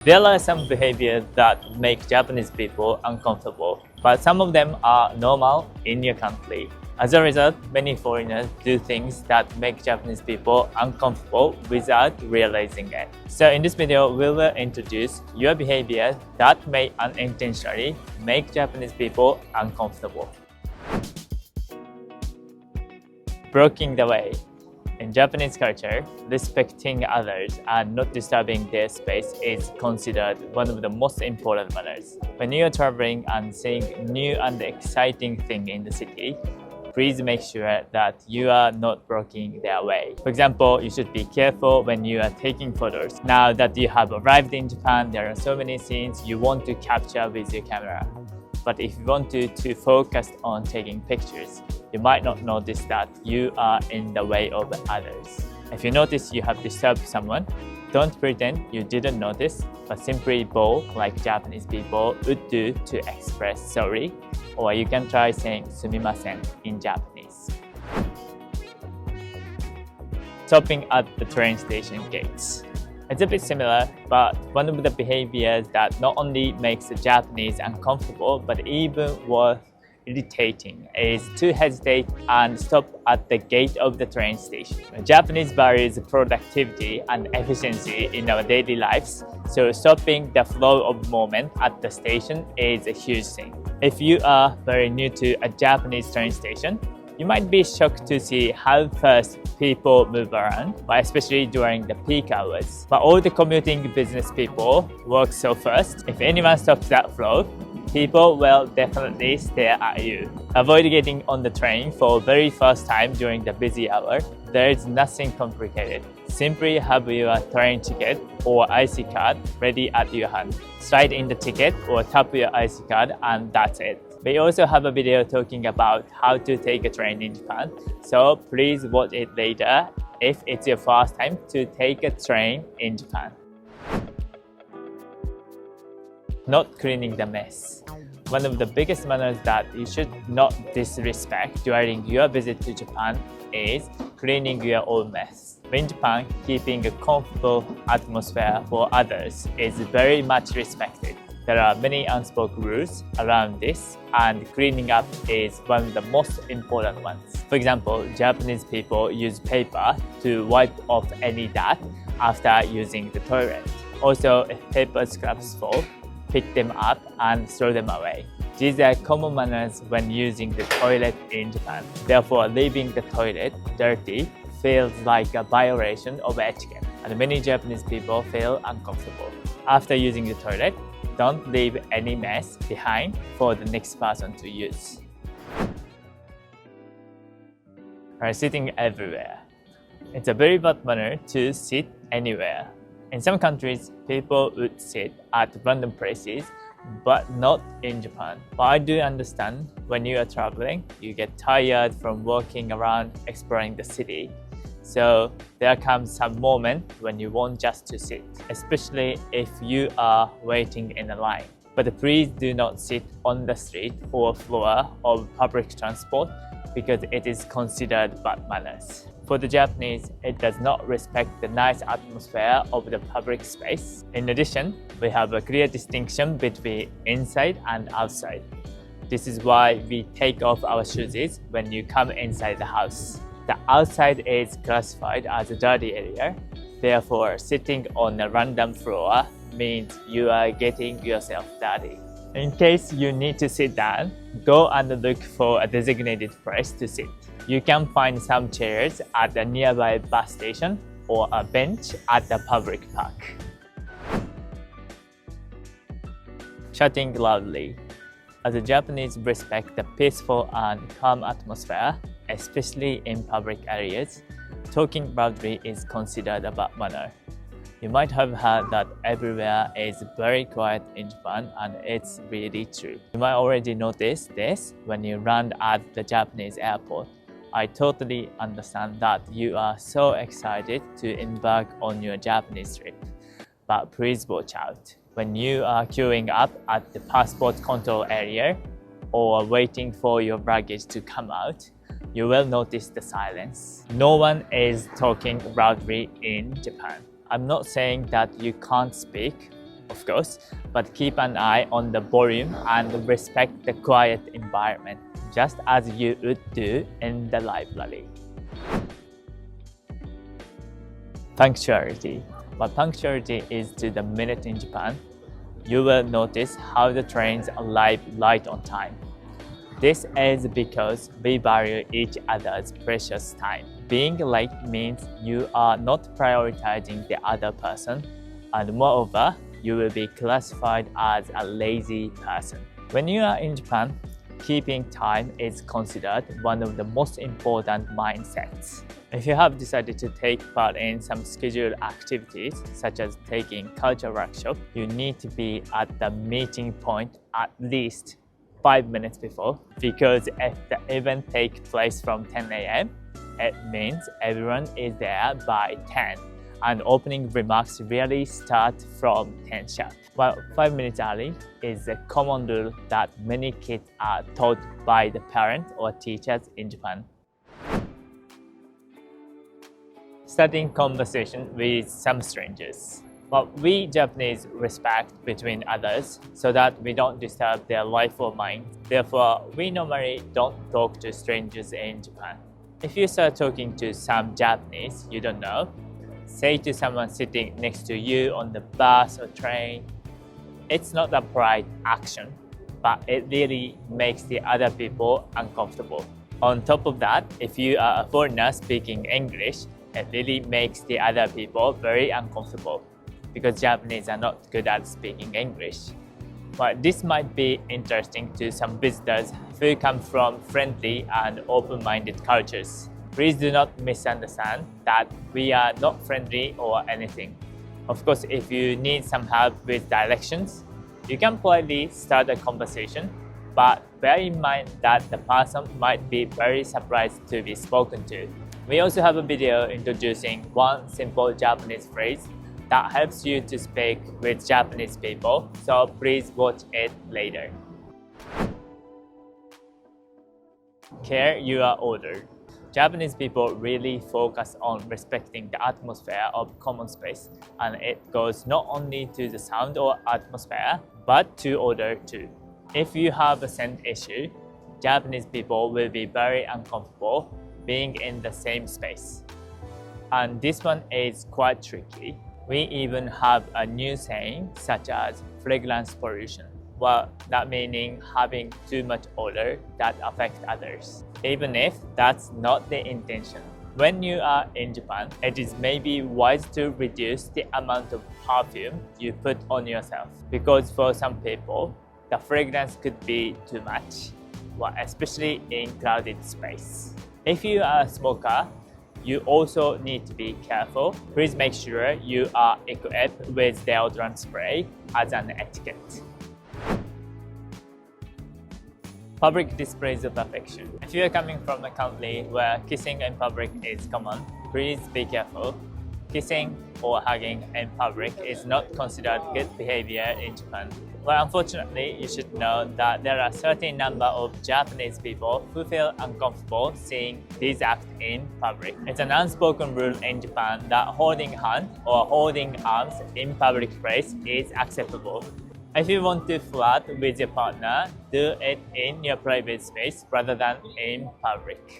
There are some behaviors that make Japanese people uncomfortable, but some of them are normal in your country. As a result, many foreigners do things that make Japanese people uncomfortable without realizing it. So in this video, we will introduce your behaviors that may unintentionally make Japanese people uncomfortable. Blocking the way. In Japanese culture, respecting others and not disturbing their space is considered one of the most important manners. When you are traveling and seeing new and exciting things in the city, please make sure that you are not blocking their way. For example, you should be careful when you are taking photos. Now that you have arrived in Japan, there are so many scenes you want to capture with your camera. But if you want to focus on taking pictures, you might not notice that you are in the way of others. If you notice you have disturbed someone, don't pretend you didn't notice, but simply bow like Japanese people would do to express sorry, or you can try saying sumimasen in Japanese. Stopping at the train station gates. It's a bit similar, but one of the behaviors that not only makes the Japanese uncomfortable, but even worth irritating is to hesitate and stop at the gate of the train station. Japanese values productivity and efficiency in our daily lives, so stopping the flow of movement at the station is a huge thing. If you are very new to a Japanese train station, you might be shocked to see how fast people move around, but especially during the peak hours. But all the commuting business people work so fast. If anyone stops that flow, people will definitely stare at you. Avoid getting on the train for the very first time during the busy hour. There is nothing complicated. Simply have your train ticket or IC card ready at your hand. Slide in the ticket or tap your IC card and that's it. We also have a video talking about how to take a train in Japan, so please watch it later if it's your first time to take a train in Japan. Not cleaning the mess. One of the biggest manners that you should not disrespect during your visit to Japan is cleaning your own mess. In Japan, keeping a comfortable atmosphere for others is very much respected. There are many unspoken rules around this, and cleaning up is one of the most important ones. For example, Japanese people use paper to wipe off any dirt after using the toilet. Also, if paper scraps fall, pick them up and throw them away. These are common manners when using the toilet in Japan. Therefore, leaving the toilet dirty feels like a violation of etiquette, and many Japanese people feel uncomfortable. After using the toilet, don't leave any mess behind for the next person to use. Sitting everywhere. It's a very bad manner to sit anywhere. In some countries, people would sit at random places, but not in Japan. But I do understand when you are traveling, you get tired from walking around exploring the city. So there comes some moment when you want just to sit, especially if you are waiting in a line. But please do not sit on the street or floor of public transport because it is considered bad manners. For the Japanese, it does not respect the nice atmosphere of the public space. In addition, we have a clear distinction between inside and outside. This is why we take off our shoes when you come inside the house. The outside is classified as a dirty area. Therefore, sitting on a random floor means you are getting yourself dirty. In case you need to sit down, go and look for a designated place to sit. You can find some chairs at a nearby bus station or a bench at the public park. Chatting loudly. As the Japanese respect the peaceful and calm atmosphere, especially in public areas, talking loudly is considered a bad manner. You might have heard that everywhere is very quiet in Japan, and it's really true. You might already notice this when you land at the Japanese airport. I totally understand that you are so excited to embark on your Japanese trip, but please watch out. When you are queuing up at the passport control area or waiting for your baggage to come out, you will notice the silence. No one is talking loudly in Japan. I'm not saying that you can't speak, of course, but keep an eye on the volume and respect the quiet environment, just as you would do in the library. Punctuality. What punctuality is to the minute in Japan, you will notice how the trains arrive right on time. This is because we value each other's precious time. Being late means you are not prioritizing the other person, and moreover, you will be classified as a lazy person. When you are in Japan, keeping time is considered one of the most important mindsets. If you have decided to take part in some scheduled activities, such as taking culture workshop, you need to be at the meeting point at least 5 minutes before, because if the event takes place from 10 a.m., it means everyone is there by 10, and opening remarks really start from 10 sharp. While 5 minutes early is a common rule that many kids are taught by the parents or teachers in Japan. Starting conversation with some strangers. Well, we Japanese respect between others so that we don't disturb their life or mind. Therefore, we normally don't talk to strangers in Japan. If you start talking to some Japanese you don't know, say to someone sitting next to you on the bus or train, it's not a polite action, but it really makes the other people uncomfortable. On top of that, if you are a foreigner speaking English, it really makes the other people very uncomfortable, because Japanese are not good at speaking English. But this might be interesting to some visitors who come from friendly and open-minded cultures. Please do not misunderstand that we are not friendly or anything. Of course, if you need some help with directions, you can politely start a conversation, but bear in mind that the person might be very surprised to be spoken to. We also have a video introducing one simple Japanese phrase that helps you to speak with Japanese people, so please watch it later. Care you are ordered. Japanese people really focus on respecting the atmosphere of common space, and it goes not only to the sound or atmosphere, but to order too. If you have a scent issue, Japanese people will be very uncomfortable being in the same space. And this one is quite tricky. We even have a new saying such as fragrance pollution. Well, that meaning having too much odor that affects others, even if that's not the intention. When you are in Japan, it is maybe wise to reduce the amount of perfume you put on yourself, because for some people, the fragrance could be too much, well, especially in crowded space. If you are a smoker, you also need to be careful. Please make sure you are equipped with deodorant spray as an etiquette. Public displays of affection. If you are coming from a country where kissing in public is common, please be careful. Kissing or hugging in public is not considered good behavior in Japan. Well, unfortunately, you should know that there are a certain number of Japanese people who feel uncomfortable seeing these acts in public. It's an unspoken rule in Japan that holding hands or holding arms in public place is acceptable. If you want to flirt with your partner, do it in your private space rather than in public.